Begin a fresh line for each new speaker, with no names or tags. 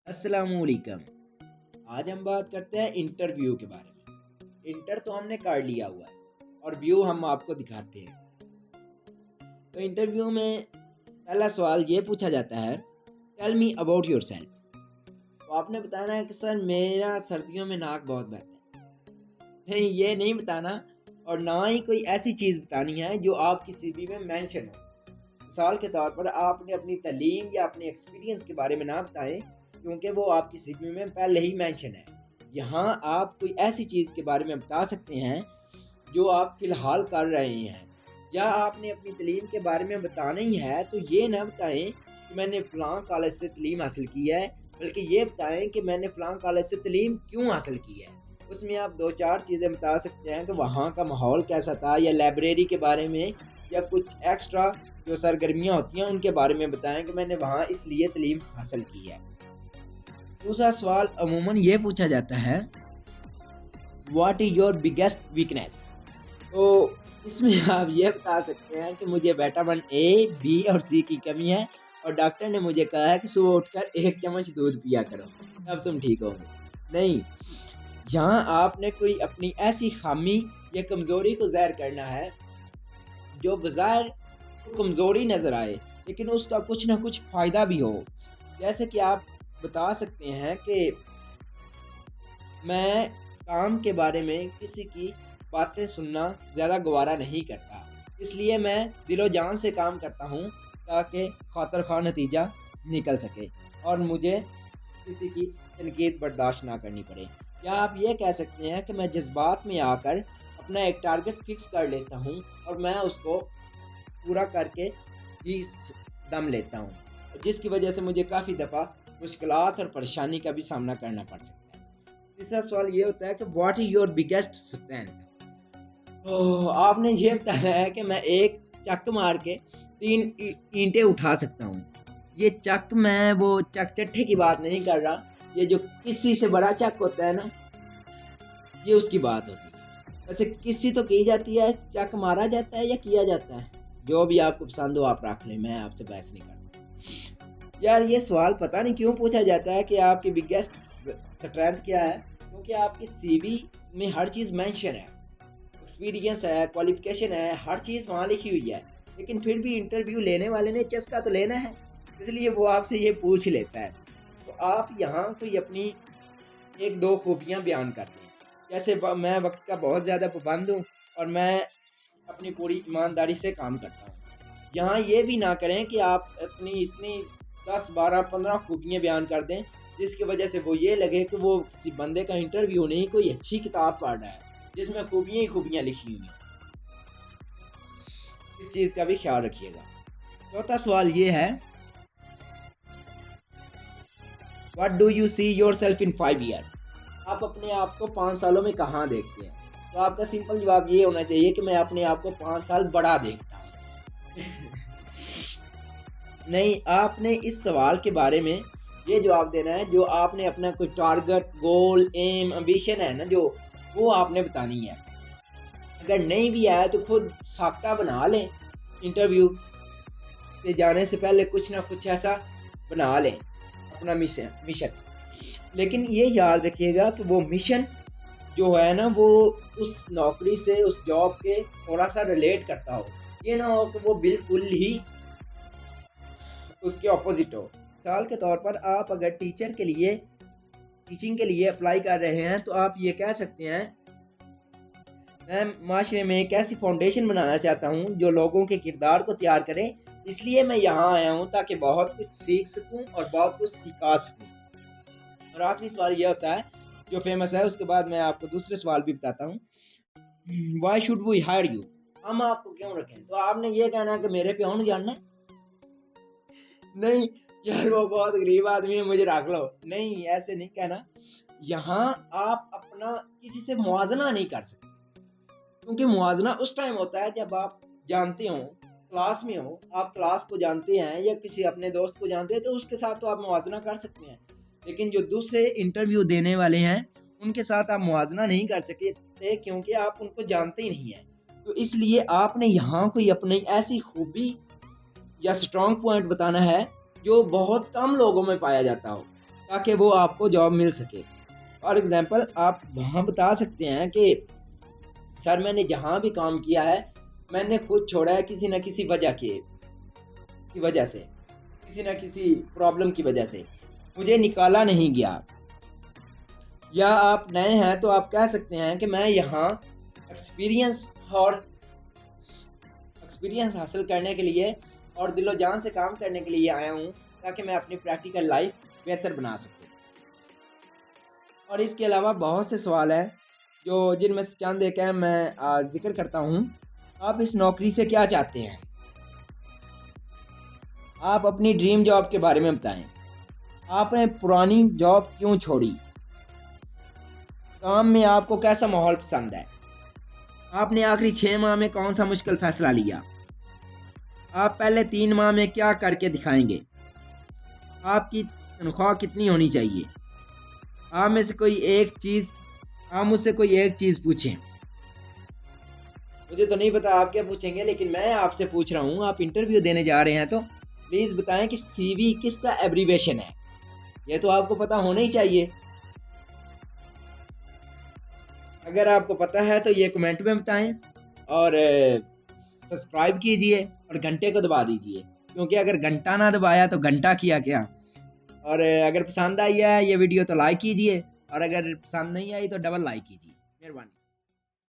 अस्सलाम वालेकुम। आज हम बात करते हैं इंटरव्यू के बारे में। इंटर तो हमने कर लिया हुआ है और व्यू हम आपको दिखाते हैं। तो इंटरव्यू में पहला सवाल ये पूछा जाता है, टेल मी अबाउट योरसेल्फ। तो आपने बताना है कि सर मेरा सर्दियों में नाक बहुत बहता है। नहीं, ये नहीं बताना, और ना ही कोई ऐसी चीज़ बतानी है जो आपकी सीवी में मेंशन हो। मिसाल के तौर पर आपने अपनी तालीम या अपने एक्सपीरियंस के बारे में ना बताएं, क्योंकि वो आपकी सीवी में पहले ही मेंशन है। यहाँ आप कोई ऐसी चीज़ के बारे में बता सकते हैं जो आप फ़िलहाल कर रहे हैं, या आपने अपनी तालीम के बारे में बताना ही है तो ये ना बताएं कि मैंने फ़लाँ कॉलेज से तालीम हासिल की है, बल्कि ये बताएं कि मैंने फ़लाँ कॉलेज से तालीम क्यों हासिल की है। उसमें आप 2-4 चीज़ें बता सकते हैं कि वहाँ का माहौल कैसा था, या लाइब्रेरी के बारे में, या कुछ एक्स्ट्रा जो सरगर्मियाँ होती हैं उनके बारे में बताएं कि मैंने वहाँ इसलिए तालीम हासिल की है। दूसरा सवाल अमूमन ये पूछा जाता है, what is your biggest weakness. तो इसमें आप ये बता सकते हैं कि मुझे विटामिन ए, बी और सी की कमी है, और डॉक्टर ने मुझे कहा है कि सुबह उठकर 1 चम्मच दूध पिया करो, तब तुम ठीक होंगे। नहीं, यहाँ आपने कोई अपनी ऐसी खामी या कमज़ोरी को ज़ाहिर करना है जो बज़ाहिर तो कमज़ोरी नज़र आए, लेकिन उसका कुछ ना कुछ फ़ायदा भी हो। जैसे कि आप बता सकते हैं कि मैं काम के बारे में किसी की बातें सुनना ज़्यादा गवारा नहीं करता, इसलिए मैं दिलो जान से काम करता हूँ ताकि खातिर ख़्वाह नतीजा निकल सके और मुझे किसी की तनकीद बर्दाश्त ना करनी पड़े। या आप ये कह सकते हैं कि मैं जज्बात में आकर अपना एक टारगेट फिक्स कर लेता हूँ और मैं उसको पूरा करके ही दम लेता हूँ, जिसकी वजह से मुझे काफ़ी दफ़ा मुश्किलात और परेशानी का भी सामना करना पड़ सकता है। तीसरा सवाल ये होता है कि what is your biggest strength. तो आपने ये बताना है कि मैं एक चक मार के 3 ईंटें उठा सकता हूँ। ये चक, मैं वो चक चट्टे की बात नहीं कर रहा, ये जो किसी से बड़ा चक होता है ना, ये उसकी बात होती है। वैसे किसी तो की जाती है, चक मारा जाता है या किया जाता है, जो भी आपको पसंद हो आप रख लें, मैं आपसे बहस नहीं कर सकता। यार ये सवाल पता नहीं क्यों पूछा जाता है कि आपकी बिगेस्ट स्ट्रेंथ क्या है, क्योंकि आपकी सीवी में हर चीज़ मेंशन है, एक्सपीरियंस है, क्वालिफिकेशन है, हर चीज़ वहाँ लिखी हुई है, लेकिन फिर भी इंटरव्यू लेने वाले ने चस्का तो लेना है, इसलिए वो आपसे ये पूछ लेता है। तो आप यहाँ कोई अपनी 1-2 खूबियाँ बयान करते हैं, जैसे मैं वक्त का बहुत ज़्यादा पाबंद हूँ और मैं अपनी पूरी ईमानदारी से काम करता हूँ। यहाँ ये भी ना करें कि आप अपनी इतनी 10, 12, 15 खूबियाँ बयान कर दें, जिसकी वजह से वो ये लगे कि वो किसी बंदे का इंटरव्यू नहीं, कोई अच्छी किताब पढ़ रहा है जिसमें खूबियाँ ही खूबियाँ लिखी हुई हैं। इस चीज़ का भी ख्याल रखिएगा। चौथा सवाल ये है, what do you see yourself in 5 year. आप अपने आप को 5 सालों में कहाँ देखते हैं? तो आपका सिंपल जवाब ये होना चाहिए कि मैं अपने आप को 5 साल बड़ा देखता हूँ। नहीं, आपने इस सवाल के बारे में ये जवाब देना है जो आपने अपना कोई टारगेट, गोल, एम, एम्बिशन है ना, जो वो आपने बतानी है। अगर नहीं भी आया तो खुद साख्ता बना लें, इंटरव्यू पे जाने से पहले कुछ ना कुछ ऐसा बना लें अपना मिशन। लेकिन ये याद रखिएगा कि वो मिशन जो है ना, वो उस नौकरी से, उस जॉब के थोड़ा सा रिलेट करता हो, ये ना हो कि वो बिल्कुल ही उसके ऑपोजिट हो। मिसाल के तौर पर आप अगर टीचिंग के लिए अप्लाई कर रहे हैं तो आप ये कह सकते हैं, मैं माशरे में एक ऐसी फाउंडेशन बनाना चाहता हूँ जो लोगों के किरदार को तैयार करे, इसलिए मैं यहाँ आया हूँ ताकि बहुत कुछ सीख सकूँ और बहुत कुछ सिखा सकूँ। और आखिरी सवाल ये होता है जो फेमस है, उसके बाद मैं आपको दूसरे सवाल भी बताता हूँ, why should we hire you. हम आपको क्यों रखें। तो आपने ये कहना है कि मेरे पे ऑन जानना है, नहीं यार वो बहुत गरीब आदमी है मुझे रख लो, नहीं ऐसे नहीं कहना। यहाँ आप अपना किसी से मुआवजा नहीं कर सकते, क्योंकि मुआवजा उस टाइम होता है जब आप जानते हो, क्लास में हो, आप क्लास को जानते हैं या किसी अपने दोस्त को जानते हैं, तो उसके साथ तो आप मुआवजा कर सकते हैं, लेकिन जो दूसरे इंटरव्यू देने वाले हैं उनके साथ आप मुआवजा नहीं कर सकते, क्योंकि आप उनको जानते ही नहीं हैं। तो इसलिए आपने यहाँ कोई अपनी ऐसी खूबी या स्ट्रॉन्ग पॉइंट बताना है जो बहुत कम लोगों में पाया जाता हो। تاکہ وہ آپ کو جاب مل سکے. فار ایگزامپل آپ وہاں بتا سکتے ہیں کہ سر میں نے جہاں بھی کام کیا ہے میں نے خود چھوڑا ہے کسی نہ کسی وجہ کی وجہ سے, کسی نہ کسی پرابلم کی وجہ سے مجھے نکالا نہیں گیا. یا آپ نئے ہیں تو آپ کہہ سکتے ہیں کہ میں یہاں ایکسپیرینس حاصل کرنے کے لیے اور دل و جان سے کام کرنے کے لیے آیا ہوں تاکہ میں اپنی پریکٹیکل لائف بہتر بنا سکوں. اور اس کے علاوہ بہت سے سوال ہیں جن میں سے چند ایک ہیں میں ذکر کرتا ہوں. آپ اس نوکری سے کیا چاہتے ہیں؟ آپ اپنی ڈریم جاب کے بارے میں بتائیں. آپ نے پرانی جاب کیوں چھوڑی؟ کام میں آپ کو کیسا ماحول پسند ہے؟ آپ نے آخری 6 ماہ میں کون سا مشکل فیصلہ لیا؟ آپ پہلے 3 ماہ میں کیا کر کے دکھائیں گے؟ آپ کی تنخواہ کتنی ہونی چاہیے؟ آپ مجھ سے کوئی ایک چیز پوچھیں. مجھے تو نہیں پتا آپ کیا پوچھیں گے, لیکن میں آپ سے پوچھ رہا ہوں, آپ انٹرویو دینے جا رہے ہیں تو پلیز بتائیں کہ سی وی کس کا ایبریویشن ہے. یہ تو آپ کو پتا ہونا ہی چاہیے. اگر آپ کو پتا ہے تو یہ کمنٹ میں بتائیں اور سبسکرائب کیجئے اور گھنٹے کو دبا دیجئے, کیونکہ اگر گھنٹہ نہ دبایا تو گھنٹہ کیا. اور اگر پسند آئی ہے یہ ویڈیو تو لائک کیجئے, اور اگر پسند نہیں آئی تو ڈبل لائک کیجئے. مہربانی.